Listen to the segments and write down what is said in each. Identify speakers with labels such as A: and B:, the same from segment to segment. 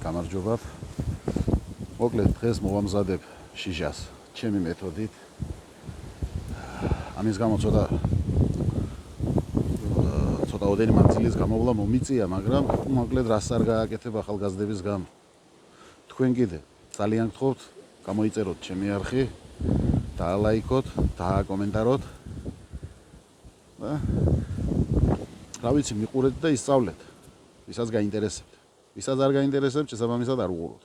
A: გამარჯობათ. მოკლედ დღეს მოვამზადებ შიჟას ჩემი მეთოდით. ამის გამო ცოტა ოდენი მანძილის გამოვლა მომიწია, მაგრამ მოკლედ რას არ გააკეთებ ახალგაზრდების გამო. თქვენ კიდე ძალიან გთხოვთ, გამოიწეროთ ჩემი არხი, დაალაიქოთ, დააკომენტაროთ და რა ვიცი, მიყურეთ და ისწავლეთ. ვისაც გაინტერესებთ. ვისაც არ გაინტერესებთ, შესაბამისად არ უყუროთ.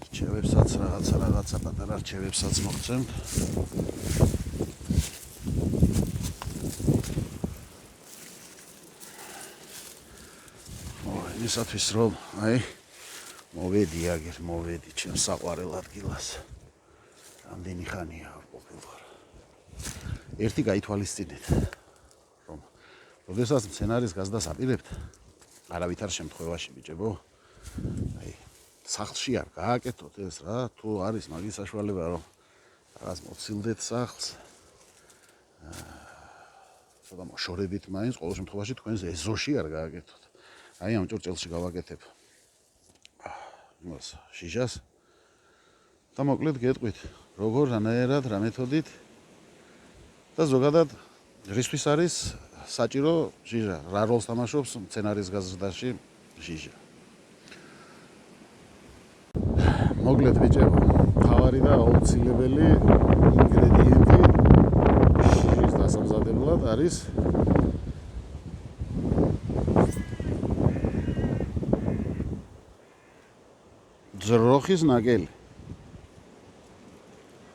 A: რჩევებსაც რაღაცა პატარა რჩევებსაც მოგცემთ. ისათვის რომ მოვედი აგერ, მოვედი ჩემს საყვარელ ადგილას. რამდენი ხანია ყოფილ ვარ. ერთი გაითვალისწინეთ, რომ როდესაც სცენარის გაზდას აპირებთ, არავითარ შემთხვევაში ბიჭებო, სახლში არ გააკეთოთ ეს რა, თუ არის მაგის საშუალება, რომ რაღაც მოცილდეთ სახლს. ცოტა მოშორებით მაინც, ყოველ შემთხვევაში თქვენს ეზოში არ გააკეთოთ. ამ ჭურჭელში გავაკეთებ იმას შიჟას და მოკლედ გეტყვით, როგორ რანაირად, რა მეთოდით და ზოგადად რისთვის არის საჭირო შიჟა, რა როლს თამაშობს სცენარის გაზრდაში შიჟა. მოკლედ ბიჭებო, თავარი და აუცილებელი ინგრედიენტი შიჟის დასამზადებლად არის ძროხის ნაკელი.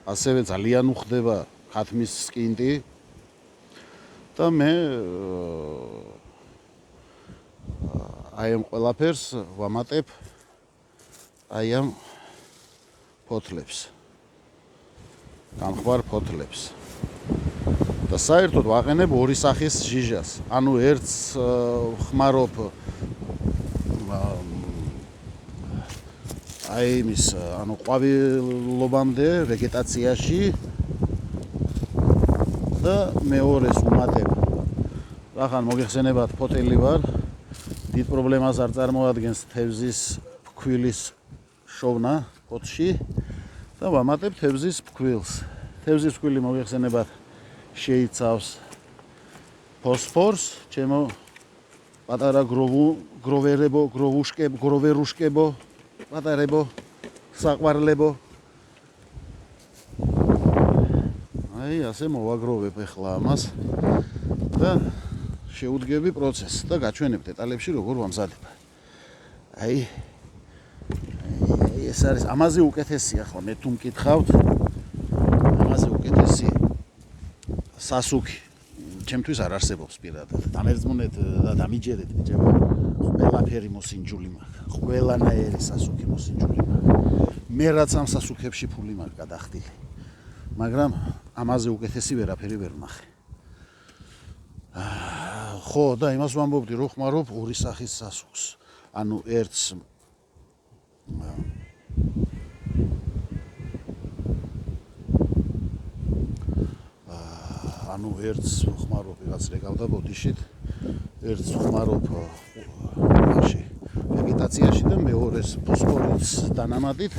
A: ასევე ძალიან უხდება ხათმის სკინტი და მე ამ ყველაფერს ვამატებ ამ ფოთლებს. გამხმარ ფოთლებს. და საერთოდ ვაყენებ ორი სახის შიჟას. ანუ ერთს ხმარობ იმის, ანუ ყვავილობამდე ვეგეტაციაში და მეორეს ვუმატებ. რახან მოგეხსენებათ, ფოთელი ვარ, დიდ პრობლემას არ წარმოადგენს თევზის ფქვილის შოვნა ფოთში და ვამატებ თევზის ფქვილს. თევზის ფქვილი მოგეხსენებათ შეიცავს ფოსფორს, ჩემო პატარა გროვერუშკებო პატარებო, საყვარლებო. ასე მოვაგროვებ ახლა ამას და შეუდგები პროცესს და გაჩვენებ დეტალებში როგორ ვამზადებ. ეს არის ამაზე უკეთესი ახლა მე თუ მკითხავთ, ამაზე უკეთესი სასუქი ჩემთვის არ არსებობს პირადად. დამერწმუნეთ და დამიჯერეთ ბიჭებო. ყველაფერი მოსინჯული მაქვს. ყველანაირი სასუქი მოსინჯული მაქვს. მე რაც ამ სასუქებში ფული მაქვს გადახდილი. მაგრამ ამაზე უკეთესი ვერაფერი ვერ ვნახე. ხო, და იმას ვამბობდი, რომ ხმარობ ორი სახის სასუქს. ანუ ერთს ხმარობ რაღაც რეკავდა ბოდიშით, ერთს ხმარობ ვეგეტაციაში და მეორეს ფოსფორის დანამატით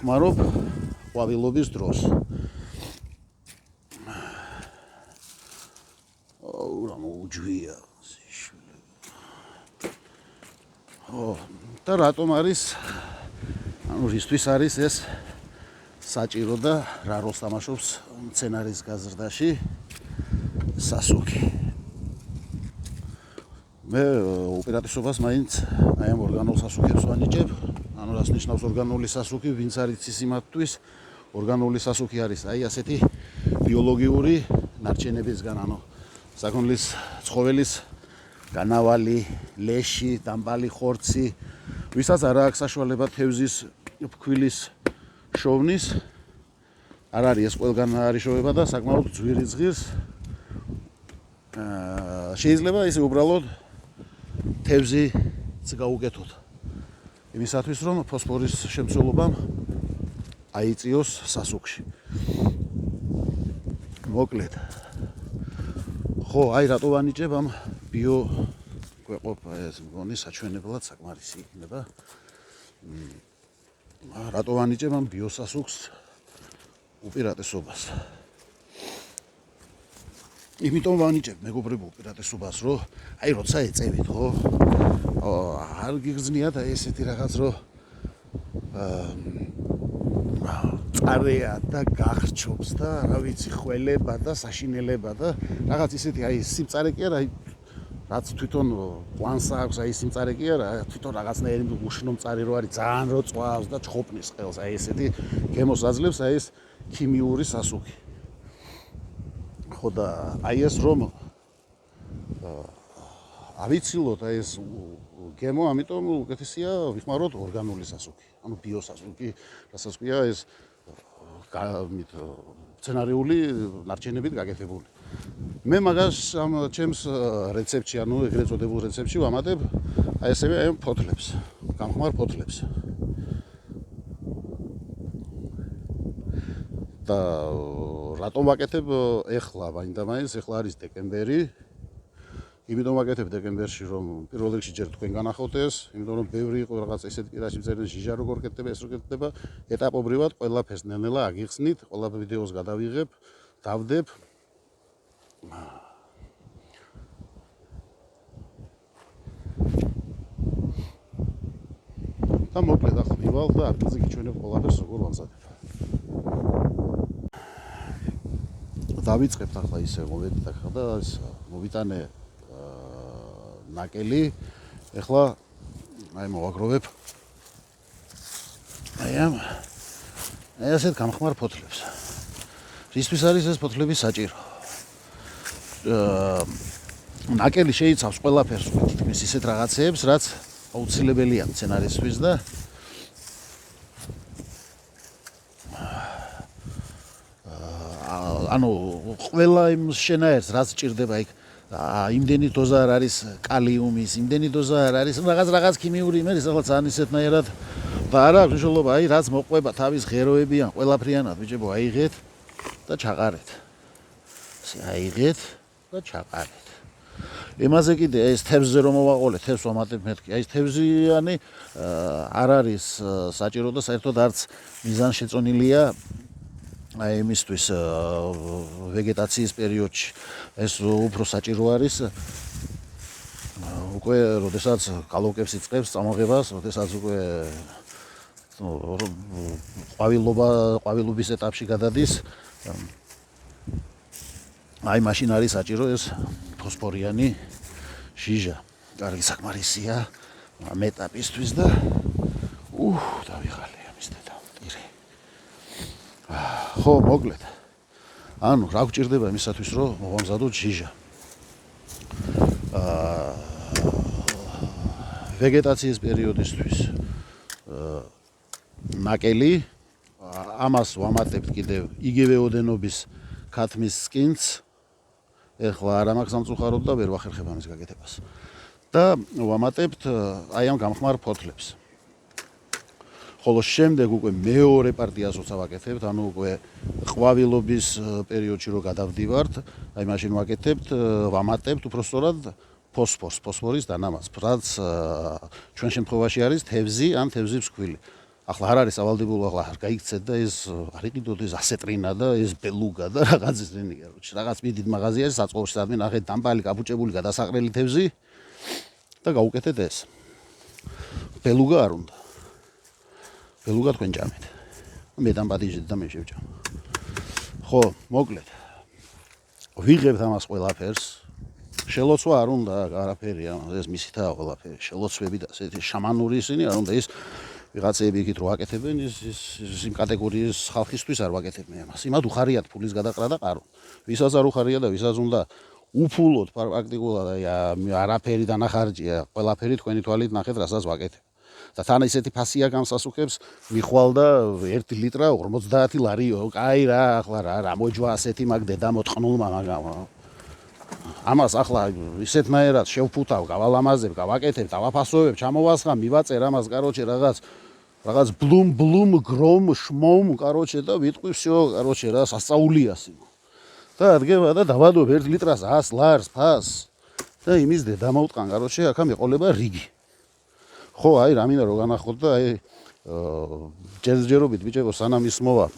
A: ხმარობ ყვავილობის დროს. რა მოუჯვია. და რატომ არის, ანუ რისთვის არის ეს საჭირო და რა როლს თამაშობს სცენარის გაზრდაში სასუქი. მე უპირატესობას მაინც ამ ორგანულ სასუქებს ვანიჭებ. ანუ რას ნიშნავს ორგანული სასუქი, ვინც არ იცის იმათთვის, ორგანული სასუქი არის ასეთი ბიოლოგიური ნარჩენებისგან, ანუ საქონლის ცხოველის განავალი, ლეში, დამპალი ხორცი, ვისაც არ აქვს საშუალება თევზის ფქვილის შოვნის, არ არის ეს ყველგან არიშოვება და საკმაოდ ძვირი ზღირს. შეიძლება ისე უბრალოდ თევზი გაუკეთოთ. იმისათვის რომ ფოსფორის შემცველობამ აიწიოს სასუქში. მოკლედ. ხო, აი რატო ვანიჭებ ამ ბიო გვეყოფა ეს მგონი საჩვენებლად საკმარისი იქნება. რატო ვანიჭებ ამ ბიოსასუქს უპირატესობას? იმიტომ ვანიჭებ მეგობრებო უპირატესობას, რომ აი როცა ეწევით, ხო? არ გიგრძნიათ აი ესეთი რაღაც, რომ წარეა და გახრჩობს და რა ვიცი ხველება და საშინელება და რაღაც ისეთი აი სიმწარე კი არა, აი რაც თვითონ პლანს აქვს, აი სიმწარე კი არა, თვითონ რაღაცნაირი უშნო მწარე რო არის, ძალიან რო წვავს და ჩხოპნის ყელს, აი ესეთი გემოს აძლევს აი ეს ქიმიური სასუქი. ხო და აი ეს რომ ავიცილოთ აი ეს გემო, ამიტომ უკეთესია ვიხმაროთ ორგანული სასუქი, ანუ ბიოსასუქი, რასაც ქვია ეს სცენარიული ნარჩენებით გაკეთებული. მე მაგას ამ ჩემს რეცეპტში, ანუ ეგრეთ წოდებულ რეცეპტში ვამატებ აი ესევე აი ფოთლებს, გამხმარ ფოთლებს. და რატომ ვაკეთებ ეხლა, მაინდა-მაინც ეხლა არის დეკემბერი. იმიტომ ვაკეთებ დეკემბერში, რომ პირველ რიგში ჯერ თქვენ განახოთ ეს, იმიტომ რომ ბევრი იყო რაღაც ესეთ პირაში წერილი ჟიჟა როგორ კეთდება, ეს როგორ კეთდება, ეტაპობრივად ყველაფერს ნელ-ნელა აგიხსნით, ყველა ვიდეოს გადავიღებ, დავდებ. და მოკლედ ახლა მივალ და ადგილზე გიჩვენებ ყველაფერს როგორ ვამზადებ. დავიწყებთ ახლა ისე მოვედით ახლა და ეს მოვიტანე ნაკელი. ეხლა აი მოვაგროვებ აი ასეთ გამხმარ ფოთლებს. რისთვის არის ეს ფოთლები საჭირო? ნაკელი შეიცავს ყველაფერს, თითქმის ისეთ რაღაცეებს, რაც აუცილებელია სცენარისთვის და ანუ ყველა იმ შენაერს, რაც ჭირდება იქ, იმდენი დოზა არ არის კალიუმის, იმდენი დოზა არ არის რაღაც ქიმიური იმერის, ახლა ძალიან ისეთნაირად და არა აქვს მნიშვნელობა, აი რაც მოყვება თავის ღეროებიან, ყველაფრიანად ბიჭებო, აიღეთ და ჩაყარეთ. აიღეთ და ჩაყარეთ. იმაზე კიდე ეს თევზზე რომ მოვაყოლე, თევზს ვამატებ მეთქი. აი ეს თევზიანი არ არის საჭირო და საერთოდ არც მიზანშეწონილია აი იმისთვის ვეგეტაციის პერიოდში. ეს უფრო საჭირო არის უკვე როდესაც კალოუკებს იწყებს წამოღებას, როდესაც უკვე ყვავილობის ეტაპში გადადის. აი მაშინ არის საჭირო ეს ფოსფორიანი ჟიჟა. კარგი საკმარისია ამ ეტაპისთვის და დავიხალე ამის დედა. ხო, მოკლედ. ანუ რა გვჭირდება იმისათვის, რომ მოვამზადოთ ჟიჟა. ვეგეტაციის პერიოდისთვის ნაკელი, ამას ვამატებთ კიდევ იგივე ოდენობის ქათმის სკინს. ეხლა არ მაქვს სამწუხაროდ და ვერ ვახერხებ ამის გაკეთებას. და ვამატებთ აი ამ გამხმარ ფოთლებს. ხოლო შემდეგ უკვე მეორე პარტიას როცა ვაკეთებთ, ანუ უკვე ყვავილობის პერიოდში რო გადავდივართ, აი მაშინ ვაკეთებთ, ვამატებთ უпростоრად ფოსფორის დანამატს, რაც ჩვენ შემთხვევაში არის თევზი ან თევზის ფქვილი. ახლა არ არის ავალდებულო, ახლა არ გაიქცეთ და ეს არ იყიდოთ ეს ასეტრინა და ეს ბელუგა და რაღაც ისინი, რაღაც მიდით მაღაზიაში საწყობში სადმე ნახეთ დამპალი, კაპუჭებული, გადასაყრელი თევზი და გაუკეთეთ ეს. ბელუგა არ უნდა. ბელუგა თქვენ ჭამეთ. მე დამპადიჟეთ და მე შევჭამ. ხო, მოკლედ. ვიღებთ ამას ყველაფერს. შელოცვა არ უნდა, არაფერი, ეს მისითაა ყველაფერი. შელოცვები და ესეთი შამანური ისინი არ უნდა ის ვიღაცები იქით რო აკეთებენ ის იმ კატეგორიის ხალხისთვის არ ვაკეთებ მე ამას. იმათ უხარიათ ფულის გადაყრა და ყარო. ვისაც არ უხარია და ვისაც უნდა უფულოდ პრაქტიკულად არაფერი დანახარჯია, ყველაფერი თქვენი თვალით ნახეთ, რასაც ვაკეთებ. და თან ისეთი ფასია გამსასუქებს, ვიხვალ და 1 ლიტრა 50 ლარიო. კაი რა, ახლა რა მოჯვა ასეთი მაგ დედა მოტყნულმა მაგამ. ამას ახლა ისეთნაირად შევფუთავ, გავალამაზებ, გავაკეთებ, დავაფასოვებ, ჩამოვასხამ, მივაწერ ამას, კაროჩე რაღაც რაღაც ბლუმ გრომ შმომ короче და ვიტყვი всё короче რა სასწაულია სიმო და ადგება და დავადობ 1 ლიტრას 100 ლარს ფას და იმის დამაუტყან короче აქა მეყოლება რიგი ხო აი რა მინდა რო განახოთ და აი ჯერჯერობით ბიჭებო სანამ ის მოვა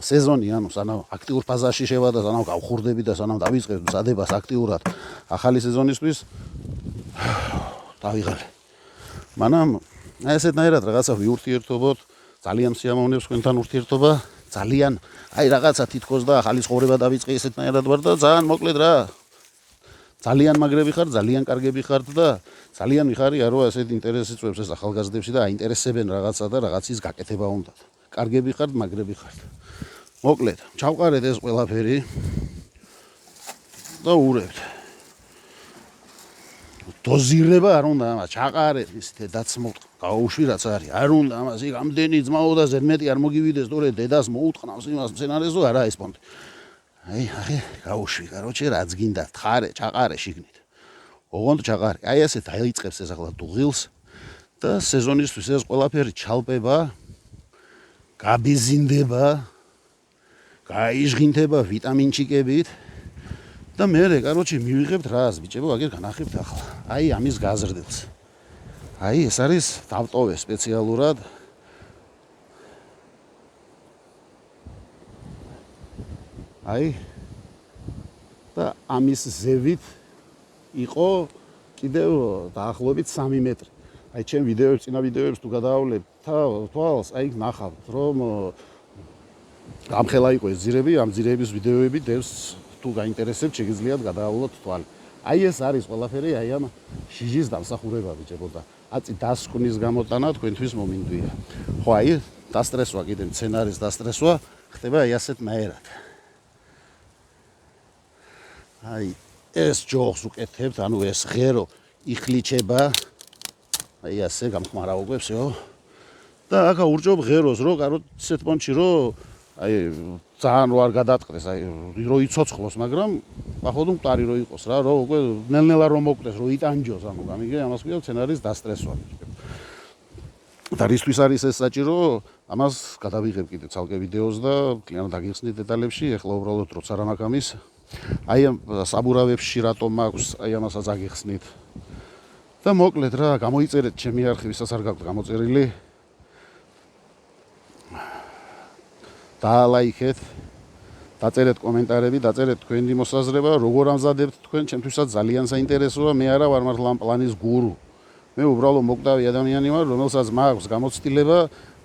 A: სეზონი ანუ სანამ აქტიურ ფაზაში შევა და სანამ გავხურდები და სანამ დავიწყებ მზადებას აქტიურად ახალი სეზონისთვის დავიღალე მანამ აი ესეთნაირად რაღაცა ვიურთიერთობოთ ძალიან სიამოვნებს თქვენთან ურთიერთობა ძალიან აი რაღაცა თითქოს და ახალი ცხოვრება დავიწყე ესეთნაირად ვარ და ძალიან მოკლედ რა ძალიან მაგრები ხართ ძალიან კარგები ხართ და ძალიან მიხარია რომ ასეთ ინტერესს წვევს ეს ახალგაზრდებში და აინტერესებენ რაღაცა და რაღაცის გაკეთება უნდათ კარგები ხართ მაგრები ხართ მოკლედ ჩავყარეთ ეს ყველაფერი და ურევთ დოზირება არ უნდა ამას ჩაყარეთ ის დედაც გაუშვი რაც არის არ უნდა ამას იქ ამდენი ძმაო და ზედმეტი არ მოგივიდეს თორე დედას მოუტყნავს იმას მცენარესო არა ეს პონტი აი გაუშვი короче რაც გინდა თხარე ჩაყარე შიგნით ოღონდ ჩაყარე აი ასე დაიწყებს ეს ახლა დუღილს და სეზონისთვის ეს ყველაფერი ჩალპება გაბიზინდება გაიჟღინდება ვიტამინჩიკებით და მე короче მივიღებთ რას ბიჭებო აგერ განახებთ ახლა აი ამის გაზრდილს აი ეს არის დავტოვე სპეციალურად აი და ამის ზევით იყო კიდევ დაახლოებით 3 მეტრი აი ჩემ ვიდეოებს წინა ვიდეოებს თუ გადაავლებ თვალს აი ნახავთ რომ გამხელა იყო ეს ძირები ამ ძირების ვიდეოები დევს თუ გაინტერესებთ შეგიძლიათ გადაავლოთ თვალი აი ეს არის ყველაფერი აი ამ შიჟის დამსახურება ბიჭებო და აწი დასკვნის გამოტანა თქვენთვის მომინდვია ხო აი დასტრესვა კიდე სცენარის დასტრესვა ხდება აი ასეთნაირად აი ეს ჯოხს უკეთებთ ანუ ეს ღერო იხლიჩება აი ასე გამხმარავებსო და აქა ურჯობ ღეროს რო კაროთ ისეთ პონჩი რო აი ძალიან რო არ გადატყდეს აი რო იცოცხლოს მაგრამ ახლა თუ მყარი რო იყოს რა რო უკვე ნელ-ნელა რო მოკდეს რო იტანჯოს ანუ გამიგე ამას ქვია სცენარის დასტრესვა და რისთვის არის ეს საჭირო ამას გადავიღებ კიდე ცალკე ვიდეოს და კლიენტ დაგიხსნით დეტალებში ეხლა უბრალოდ როცა რა მაქვს ამის აი ამ საბურავებში რატომ აქვს აი ამასაც აგიხსნით და მოკლედ რა გამოიწერეთ ჩემი არხი ვისაც არ გაქვთ გამოწერილი დაალაიქეთ დაწერეთ კომენტარები დაწერეთ თქვენი მოსაზრება როგორ ამზადებთ თქვენ ჩემთვისაც ძალიან საინტერესოა მე არა ვარ მართლა ამ პლანის გურუ მე უბრალოდ მოკვდავი ადამიანი ვარ რომელსაც მაქვს გამოცდილება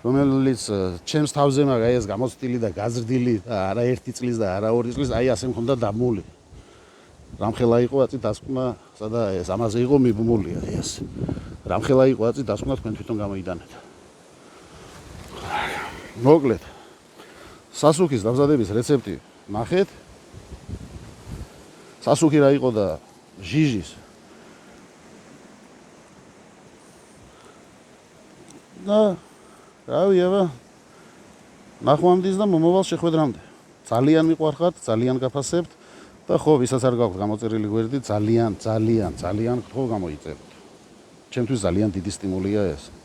A: რომელიც ჩემს თავზე მაქვს აი ეს გამოცდილი და გაზრდილი და არა 1 წლის და არა 2 წლის აი ასე მქონდა დამული რამხელა იყო აწი დასკვნა სადა ეს ამაზე იყო მიბმული აი ეს რამხელა იყო აწი დასკვნა თქვენ თვითონ გამოიდანეთ მოკლედ სასუქის დამზადების რეცეპტი ნახეთ სასუქი რა იყო და ჟიჟის და რავი აბა ნახვამდის და მომავალ შეხვედრამდე ძალიან მიყვარხართ ძალიან გაფასებთ და ხო ვისაც არ გაქვთ გამოწერილი გვერდი ძალიან გთხოვ გამოიწეროთ ჩემთვის ძალიან დიდი სტიმულია ეს